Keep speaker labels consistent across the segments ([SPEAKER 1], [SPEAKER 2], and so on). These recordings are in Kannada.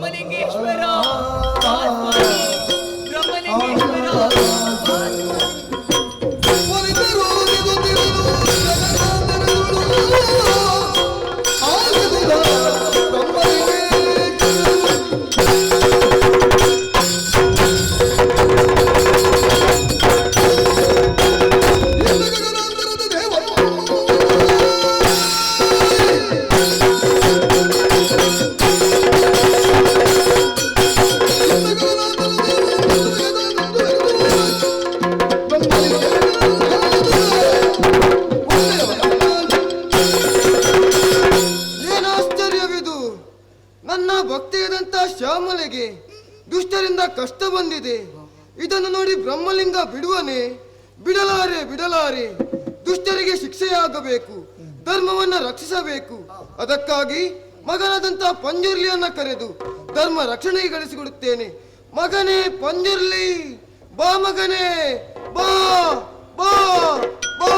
[SPEAKER 1] ಬ್ರಹ್ಮಲಿಂಗೇಶ್ವರ ಬ್ರಹ್ಮಲಿಂಗೇಶ್ವರ
[SPEAKER 2] ಶ್ಯಾಮಲೆಗೆ ದುಷ್ಟರಿಂದ ಕಷ್ಟ ಬಂದಿದೆ. ಇದನ್ನು ನೋಡಿ ಬ್ರಹ್ಮಲಿಂಗ ಬಿಡುವನೆ? ಬಿಡಲಾರೆ ಬಿಡಲಾರೆ. ದುಷ್ಟರಿಗೆ ಶಿಕ್ಷೆಯಾಗಬೇಕು, ಧರ್ಮವನ್ನ ರಕ್ಷಿಸಬೇಕು. ಅದಕ್ಕಾಗಿ ಮಗನಾದಂತ ಪಂಜುರ್ಲಿಯನ್ನ ಕರೆದು ಧರ್ಮ ರಕ್ಷಣೆಗೆ ಗಳಿಸಿಕೊಡುತ್ತೇನೆ. ಮಗನೇ ಪಂಜುರ್ಲಿ, ಬಾ ಮಗನೇ, ಬಾ ಬಾ ಬಾ.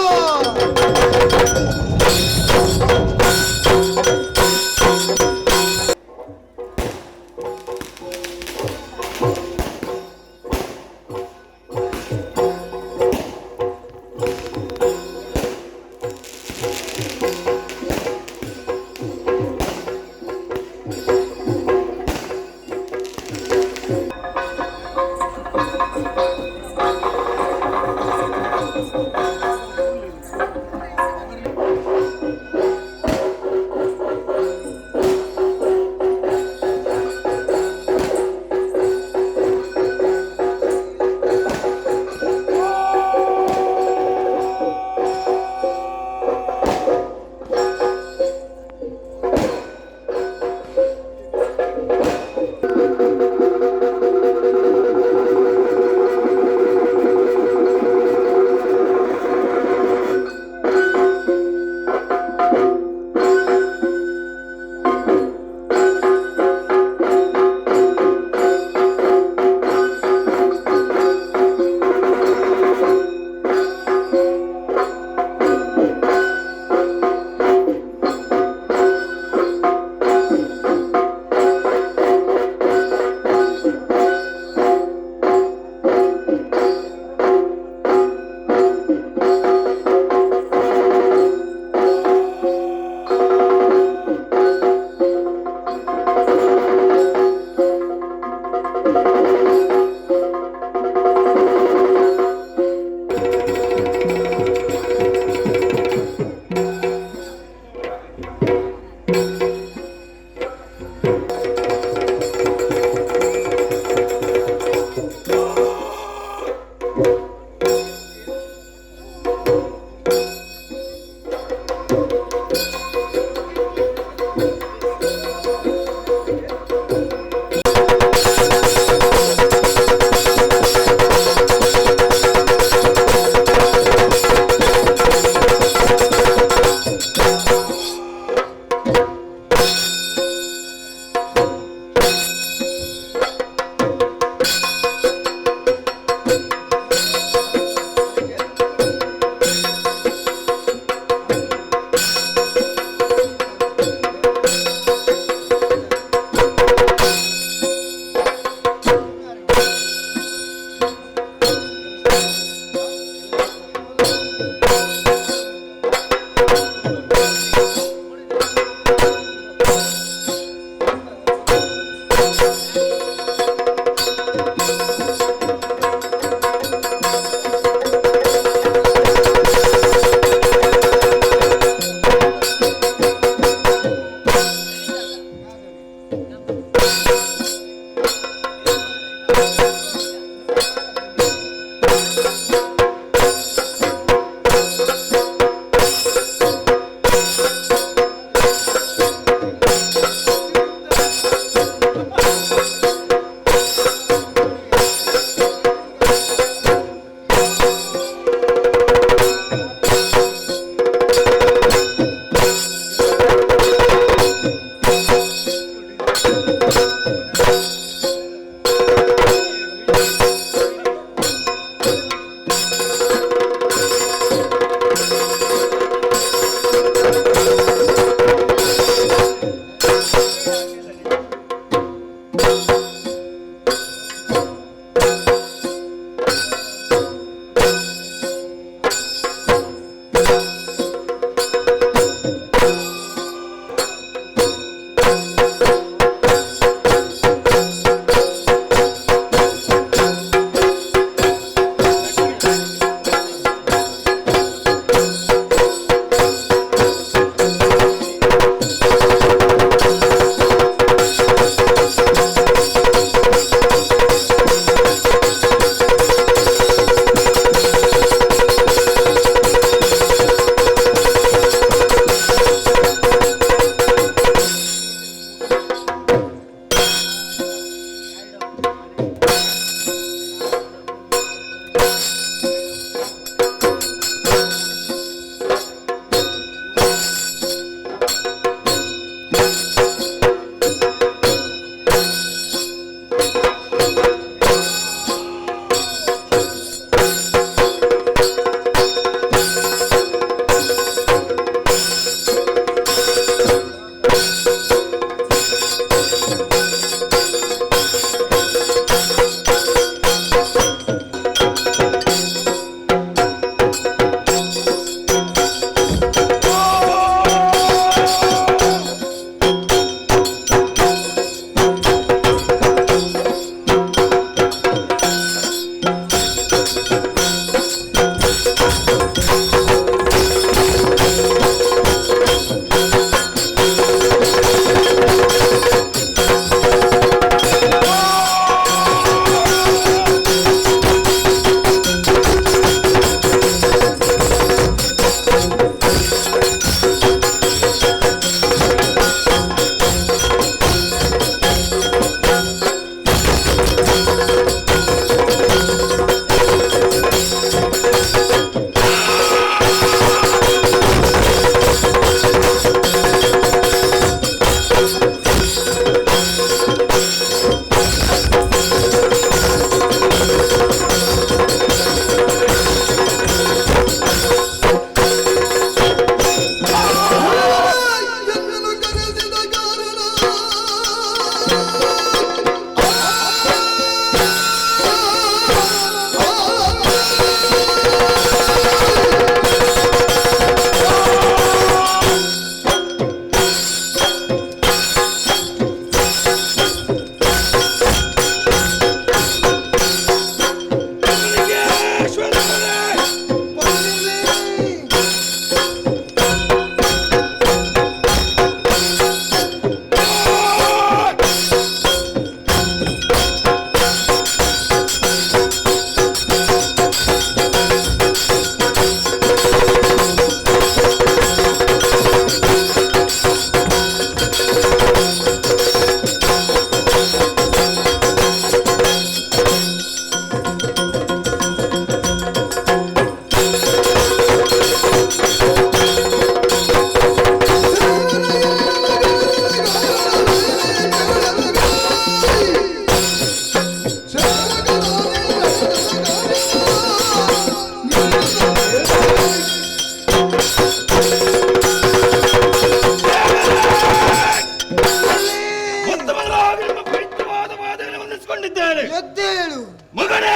[SPEAKER 3] ಹೇಳುತ್ತೇನೆ.
[SPEAKER 2] ಎದ್ದೇಳು
[SPEAKER 3] ಮಗನೇ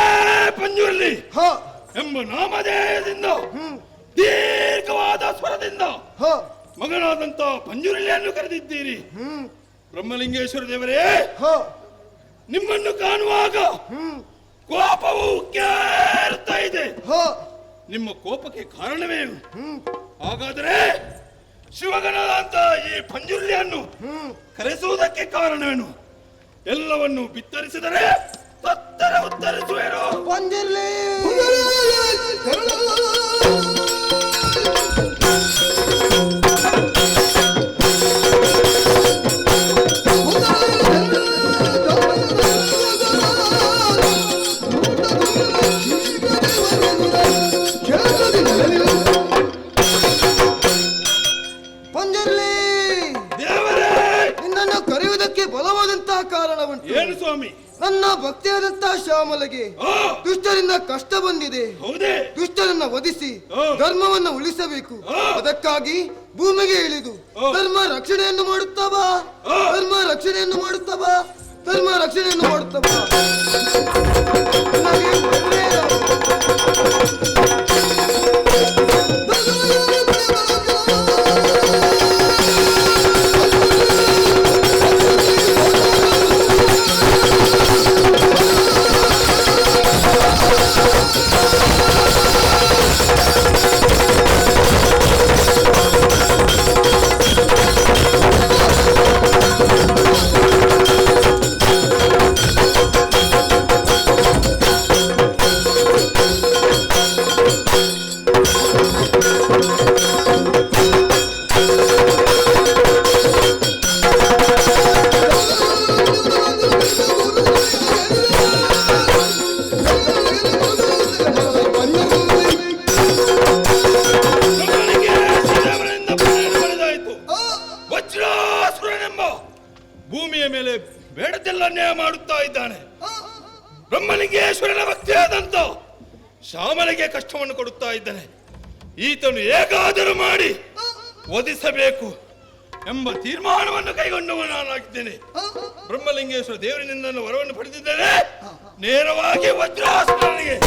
[SPEAKER 3] ಪಂಜುರ್ಲಿ
[SPEAKER 2] ಹ
[SPEAKER 3] ಎಂಬ ನಾಮಧೇಯದಿಂದ ದೀರ್ಘವಾದ ಸ್ವರದಿಂದ ಮಗನಾದಂತ ಪಂಜುರ್ಲಿಯನ್ನು ಕರೆದಿದ್ದೀರಿ. ಬ್ರಹ್ಮಲಿಂಗೇಶ್ವರ ದೇವರೇ, ನಿಮ್ಮನ್ನು ಕಾಣುವಾಗ ಕೋಪವು ಕೇಳುತ್ತಾ ಇದೆ. ನಿಮ್ಮ ಕೋಪಕ್ಕೆ ಕಾರಣವೇನು? ಹಾಗಾದರೆ ಶಿವಗಣದಂತ ಈ ಪಂಜುರ್ಲಿಯನ್ನು ಕರೆಸುವುದಕ್ಕೆ ಕಾರಣವೇನು? ಎಲ್ಲವನ್ನು ಬಿತ್ತರಿಸಿದರೆ ತತ್ತರ ಉತ್ತರಿಸುವೇನು?
[SPEAKER 2] ಪಂಜುರ್ಲಿ
[SPEAKER 3] ಏನು ಸ್ವಾಮಿ?
[SPEAKER 2] ನನ್ನ ಭಕ್ತಿಯಾದಂತಹ ಶ್ಯಾಮಲೆಗೆ ದುಷ್ಟರಿಂದ ಕಷ್ಟ ಬಂದಿದೆ. ದುಷ್ಟರನ್ನ ವಧಿಸಿ ಧರ್ಮವನ್ನು ಉಳಿಸಬೇಕು. ಅದಕ್ಕಾಗಿ ಭೂಮಿಗೆ ಇಳಿದು ಧರ್ಮ ರಕ್ಷಣೆಯನ್ನು ಮಾಡುತ್ತಾ ಬಾ, ಧರ್ಮ ರಕ್ಷಣೆಯನ್ನು ಮಾಡುತ್ತಾ ಬಾ, ಧರ್ಮ ರಕ್ಷಣೆಯನ್ನು ಮಾಡುತ್ತಾ ಬಾ.
[SPEAKER 3] ಭೂಮಿಯ ಮೇಲೆ ಬೇಡದೆಲ್ಲ ನ್ಯಾಯ ಮಾಡುತ್ತಾ ಇದ್ದಾನೆ. ಬ್ರಹ್ಮಲಿಂಗೇಶ್ವರನ ಭಕ್ತಿಯಾದಂತ ಶ್ಯಾಮಲೆಗೆ ಕಷ್ಟವನ್ನು ಕೊಡುತ್ತಾ ಇದ್ದಾನೆ. ಈತನು ಹೇಗಾದರೂ ಮಾಡಿ ವಧಿಸಬೇಕು ಎಂಬ ತೀರ್ಮಾನವನ್ನು ಕೈಗೊಂಡವ ನಾನಾಗಿದ್ದೇನೆ. ಬ್ರಹ್ಮಲಿಂಗೇಶ್ವರ ದೇವರಿನಿಂದ ನಾನು ವರವನ್ನು ಪಡೆದಿದ್ದೇನೆ. ನೇರವಾಗಿ ವಜ್ರಾಸ್ತ್ರನಿಗೆ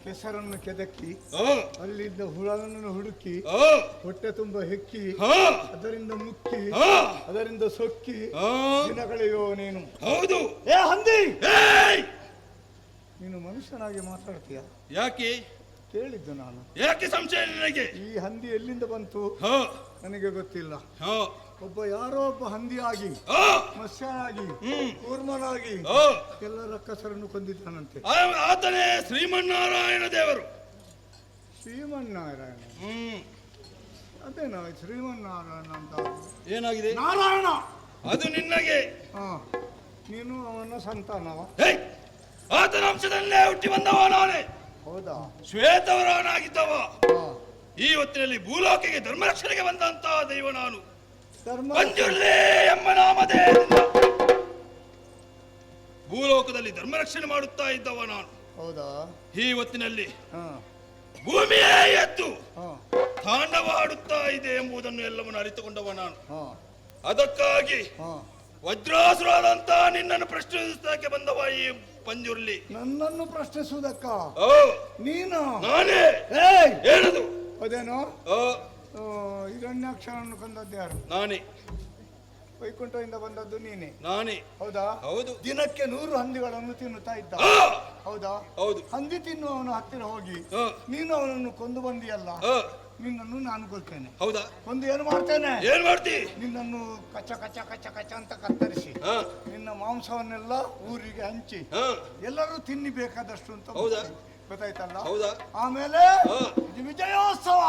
[SPEAKER 4] ಕೆಸರನ್ನು ಕೆದಕಿ ಅಲ್ಲಿಂದ ಹುಳವನ್ನು ಹುಡುಕಿ ಹೊಟ್ಟೆ ತುಂಬ ಹೆಕ್ಕಿ ಅದರಿಂದ ಮುಕ್ಕಿ ಅದರಿಂದ ಸೊಕ್ಕಿ ದಿನಗಳೆಯೋ ನೀನು.
[SPEAKER 3] ಹೌದು.
[SPEAKER 4] ಏ ಹಂದಿ, ನೀನು ಮನುಷ್ಯನಾಗಿ ಮಾತಾಡ್ತೀಯ?
[SPEAKER 3] ಯಾಕೆ
[SPEAKER 4] ಕೇಳಿದ್ದು ನಾನು.
[SPEAKER 3] ಯಾಕೆ ಸಂಶಯ ನಿನಗೆ?
[SPEAKER 4] ಈ ಹಂದಿ ಎಲ್ಲಿಂದ ಬಂತು ನನಗೆ ಗೊತ್ತಿಲ್ಲ. ಒಬ್ಬ ಯಾರೋ ಒಬ್ಬ ಹಂದಿಯಾಗಿ ಮತ್ಸ್ಯನಾಗಿ ಕೂರ್ಮನಾಗಿ ಎಲ್ಲರ ಕಸರನ್ನು ಕೊಂದಿದ್ದಾನಂತೆ.
[SPEAKER 3] ಆತನೇ ಶ್ರೀಮನ್ನಾರಾಯಣ ದೇವರು.
[SPEAKER 4] ಶ್ರೀಮನ್ನಾರಾಯಣ? ಅದೇನೋ ಶ್ರೀಮನ್ನಾರಾಯಣ ಅಂತ
[SPEAKER 3] ಏನಾಗಿದೆ?
[SPEAKER 4] ನಾರಾಯಣ
[SPEAKER 3] ಅದು ನಿನ್ನಗೆ.
[SPEAKER 4] ನೀನು ಅವನ ಸಂತಾನವ?
[SPEAKER 3] ಆತನ ಅಂಶದಲ್ಲೇ ಹುಟ್ಟಿ ಬಂದವ ನಾನೇ.
[SPEAKER 4] ಹೌದಾ?
[SPEAKER 3] ಶ್ವೇತವರನಾಗಿದ್ದವ. ಈ ಹೊತ್ತಿನಲ್ಲಿ ಭೂಲೋಕಿಗೆ ಧರ್ಮರಕ್ಷಣೆಗೆ ಬಂದಂತಹ ದೈವ ನಾನು. ಪಂಜುರ್ಲಿ ಎಂಬ ನಾಮಧೇಯದಿಂದ ಭೂಲೋಕದಲ್ಲಿ ಧರ್ಮರಕ್ಷಣೆ ಮಾಡುತ್ತಾ ಇದ್ದವ ನಾನು.
[SPEAKER 4] ಹೌದಾ?
[SPEAKER 3] ಈ ಹೊತ್ತಿನಲ್ಲಿ ಭೂಮಿಯೇ ಎದ್ದು ತಾಂಡವಾಡುತ್ತಾ ಇದೆ ಎಂಬುದನ್ನು ಎಲ್ಲವನ್ನು ಅರಿತುಕೊಂಡವ ನಾನು. ಅದಕ್ಕಾಗಿ ವಜ್ರಾಸುರಾದಂತ ನಿನ್ನನ್ನು ಪ್ರಶ್ನಿಸುವುದಕ್ಕೆ ಬಂದವ ಈ ಪಂಜುರ್ಲಿ.
[SPEAKER 4] ನನ್ನನ್ನು ಪ್ರಶ್ನಿಸುವುದಕ್ಕ? ನೀನು?
[SPEAKER 3] ನಾನೇ. ಹೇಳುದು
[SPEAKER 4] ಅದೇನೋ ಹಿರಣ್ಯಾಕ್ಷರನ್ನು ಕೊಂದದ್ದು ಯಾರು?
[SPEAKER 3] ನಾನೇ.
[SPEAKER 4] ವೈಕುಂಠದಿಂದ ಬಂದದ್ದು ನೀನೆ.
[SPEAKER 3] ನಾನೇ.
[SPEAKER 4] ಹೌದಾ?
[SPEAKER 3] ಹೌದು.
[SPEAKER 4] ದಿನಕ್ಕೆ 100 ಹಂದಿಗಳನ್ನು ತಿನ್ನುತ್ತಾ ಇದ್ದ. ಹೌದಾ?
[SPEAKER 3] ಹೌದು.
[SPEAKER 4] ಹಂದಿ ತಿನ್ನುವವನ ಹತ್ತಿರ ಹೋಗಿ ನೀನು ಅವನನ್ನು ಕೊಂದು ಬಂದಿಯಲ್ಲ, ನಿನ್ನನ್ನು ನಾನು ಕೊಲ್ತೇನೆ.
[SPEAKER 3] ಹೌದಾ?
[SPEAKER 4] ಒಂದು ಏನು ಮಾಡ್ತೇನೆ?
[SPEAKER 3] ಏನ್ ಮಾಡ್ತಿ?
[SPEAKER 4] ನಿನ್ನನ್ನು ಕಚ್ಚ ಕಚ್ಚ ಕಚ್ಚ ಕಚ್ಚ ಅಂತ ಕತ್ತರಿಸಿ ನಿನ್ನ ಮಾಂಸವನ್ನೆಲ್ಲ ಊರಿಗೆ ಹಂಚಿ ಎಲ್ಲರೂ ತಿನ್ನಿ ಬೇಕಾದಷ್ಟು ಅಂತ.
[SPEAKER 3] ಹೌದಾ?
[SPEAKER 4] ಗೊತ್ತಾಯ್ತಲ್ಲ?
[SPEAKER 3] ಹೌದಾ?
[SPEAKER 4] ಆಮೇಲೆ ಇದು ವಿಜಯೋತ್ಸವ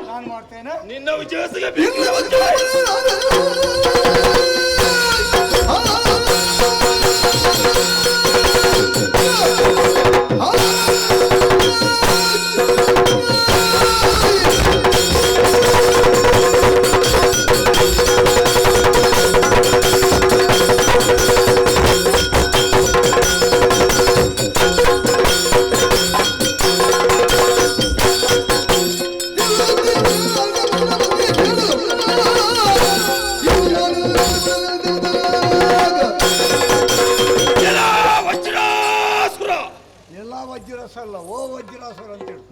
[SPEAKER 4] ನಾನು ಮಾಡ್ತೇನೆ.
[SPEAKER 3] ನಿನ್ನ ವಿಜಯೋತ್ಸವ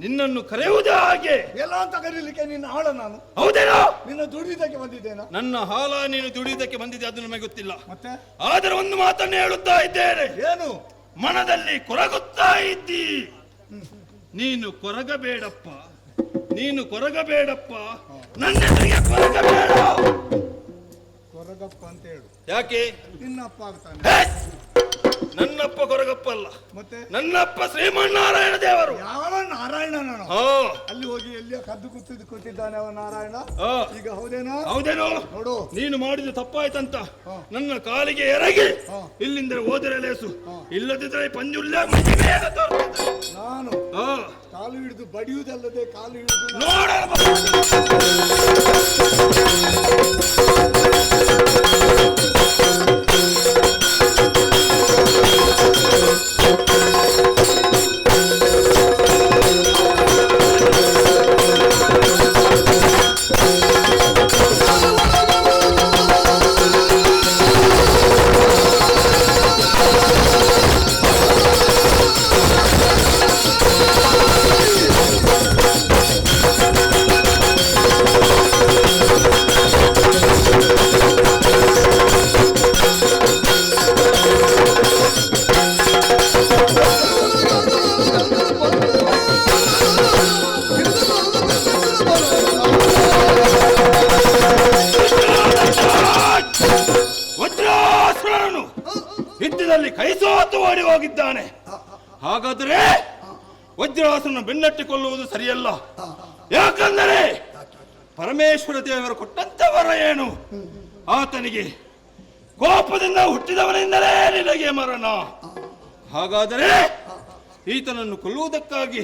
[SPEAKER 3] ನಿನ್ನನ್ನು ಕರೆಯುವುದೇ ಹಾಗೆ.
[SPEAKER 4] ಎಲ್ಲ ಅಂತ ಕರೀಲಿಕ್ಕೆ ನಿನ್ನ ಹಾಳ ನಾನು.
[SPEAKER 3] ಹೌದೇನೋ?
[SPEAKER 4] ನಿನ್ನ ದುಡಿದಕ್ಕೆ ಬಂದಿದ್ದೇನಾ?
[SPEAKER 3] ನನ್ನ ಹಾಲ ನೀನು ದುಡಿಯುವುದಕ್ಕೆ ಬಂದಿದ್ದೆ, ಅದು ನಮಗೆ ಗೊತ್ತಿಲ್ಲ.
[SPEAKER 4] ಮತ್ತೆ
[SPEAKER 3] ಆದರೆ ಒಂದು ಮಾತನ್ನು ಹೇಳುತ್ತಾ ಇದ್ದೇನೆ.
[SPEAKER 4] ಏನು?
[SPEAKER 3] ಮನದಲ್ಲಿ ಕೊರಗುತ್ತಾ ಇದ್ದಿ. ನೀನು ಕೊರಗಬೇಡಪ್ಪ, ನೀನು ಕೊರಗಬೇಡಪ್ಪ, ನನ್ನೆದುರಿಗೆ ಕೊರಗಬೇಡ.
[SPEAKER 4] ಕೊರಗಪ್ಪ ಅಂತ ಹೇಳು.
[SPEAKER 3] ಯಾಕೆ?
[SPEAKER 4] ನಿನ್ನಪ್ಪ ಆಗ್ತಾನೆ.
[SPEAKER 3] ನನ್ನಪ್ಪ ಕೊರಗಪ್ಪ ಅಲ್ಲ,
[SPEAKER 4] ಮತ್ತೆ
[SPEAKER 3] ನನ್ನಪ್ಪ ಶ್ರೀಮನ್ನಾರಾಯಣ ದೇವರು.
[SPEAKER 4] ಯಾವ ನಾರಾಯಣನ? ಅಲ್ಲಿ ಹೋಗಿ ಎಲ್ಲಿಯ ಕದ್ದು ಕೂತಿದ್ದಾನೆ ಅವ ನಾರಾಯಣ. ಈಗ ಹೌದೇನೋ?
[SPEAKER 3] ಹೌದೇನೋ?
[SPEAKER 4] ನೋಡು,
[SPEAKER 3] ನೀನು ಮಾಡಿದ ತಪ್ಪಾಯ್ತಂತ ನನ್ನ ಕಾಲಿಗೆ ಎರಗಿ ಇಲ್ಲಿಂದ ಹೋದರೆ ಲೇಸು, ಇಲ್ಲದಿದ್ದರೆ ಪಂಜುರ್ಲಿ
[SPEAKER 4] ನಾನು ಕಾಲು ಹಿಡಿದು ಬಡಿಯುವುದಲ್ಲದೆ ಕಾಲು ಹಿಡಿದು
[SPEAKER 3] ನೋಡ. ಯುದ್ಧದಲ್ಲಿ ಕೈಸೋತು ಓಡಿ ಹೋಗಿದ್ದಾನೆ. ಹಾಗಾದರೆ ವಜ್ರಾಸನ ಬೆನ್ನಟ್ಟಿಕೊಳ್ಳುವುದು ಸರಿಯಲ್ಲ. ಯಾಕಂದರೆ ಪರಮೇಶ್ವರ ದೇವರು ಕೊಟ್ಟಂತ ವರ ಏನು? ಆತನಿಗೆ ಕೋಪದಿಂದ ಹುಟ್ಟಿದವನಿಂದಲೇ ನಿನಗೆ ಮರಣ. ಹಾಗಾದರೆ ಈತನನ್ನು ಕೊಲ್ಲುವುದಕ್ಕಾಗಿ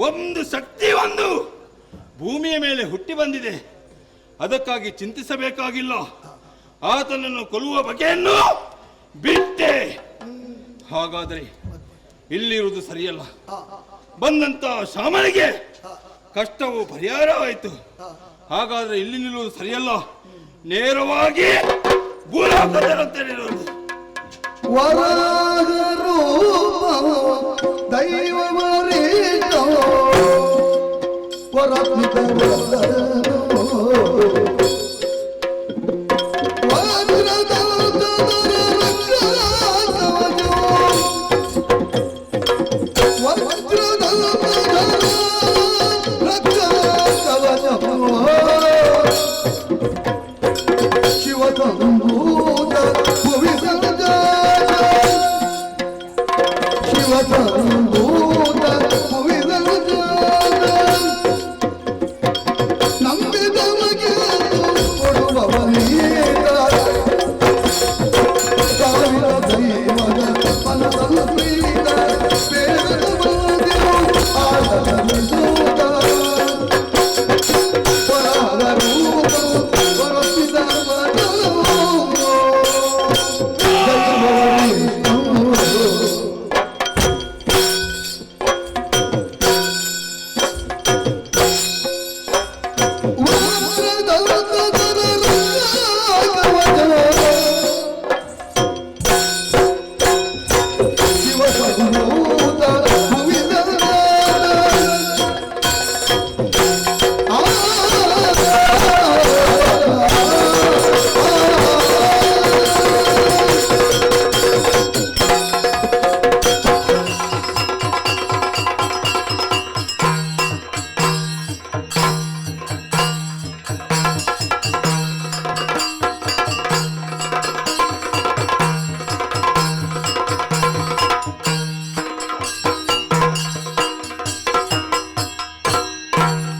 [SPEAKER 3] ಒಂದು ಶಕ್ತಿ ಒಂದು ಭೂಮಿಯ ಮೇಲೆ ಹುಟ್ಟಿ ಬಂದಿದೆ. ಅದಕ್ಕಾಗಿ ಚಿಂತಿಸಬೇಕಾಗಿಲ್ಲ. ಆತನನ್ನು ಕೊಲ್ಲುವ ಬಗೆಯನ್ನು ಬಿಟ್ಟೆ. ಹಾಗಾದರೆ ಇಲ್ಲಿರುವುದು ಸರಿಯಲ್ಲ. ಬಂದಂತ ಶಾಮನಿಗೆ ಕಷ್ಟವು ಪರಿಹಾರವಾಯಿತು. ಹಾಗಾದ್ರೆ ಇಲ್ಲಿ ನಿಲ್ಲುವುದು ಸರಿಯಲ್ಲ. ನೇರವಾಗಿ ಭೂಲೋಕದಲ್ಲಿರುವುದು.
[SPEAKER 2] ಶಿವ